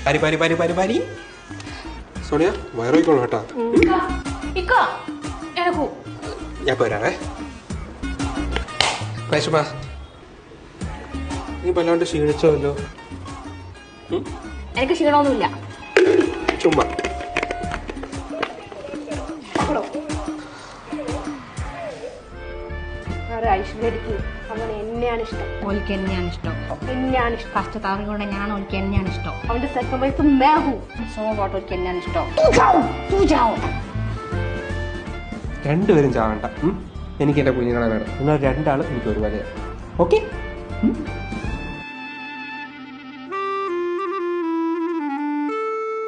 പാരി പാരി പാരി പാരി പാരി സോണിയ വയറോയിക്കോളൂ കേട്ടാ. ഞാൻ പോരാവേ. റേഷ്മ നീ വല്ലാണ്ട് ക്ഷീണിച്ചോല്ലോ. എനിക്ക് ക്ഷീണമൊന്നുമില്ല. ചുമ്മാ ഐശ്വര്യക്ക് അവൻ എന്നെയാണ് ഇഷ്ടം. ഓലിക്ക് എന്നെയാണ് ഇഷ്ടം. എന്നെയാണ് ഇഷ്ടം. കഷ്ടത്താറും കൊണ്ട് ഞാൻ ഓലിക്ക് എന്നെയാണ് ഇഷ്ടം. അവന്റെ സെക്കൻഡ് വൈഫ് മേഹു. സോ വാട്ട് ഓലിക്ക് എന്നെയാണ് ഇഷ്ടം. രണ്ടുപേരും ചാവണ്ട. എനിക്ക് എന്റെ കുഞ്ഞുങ്ങളെ വേണം. നിങ്ങൾ രണ്ടാളും എനിക്ക് ഒരുപോലെ. ഓക്കെ.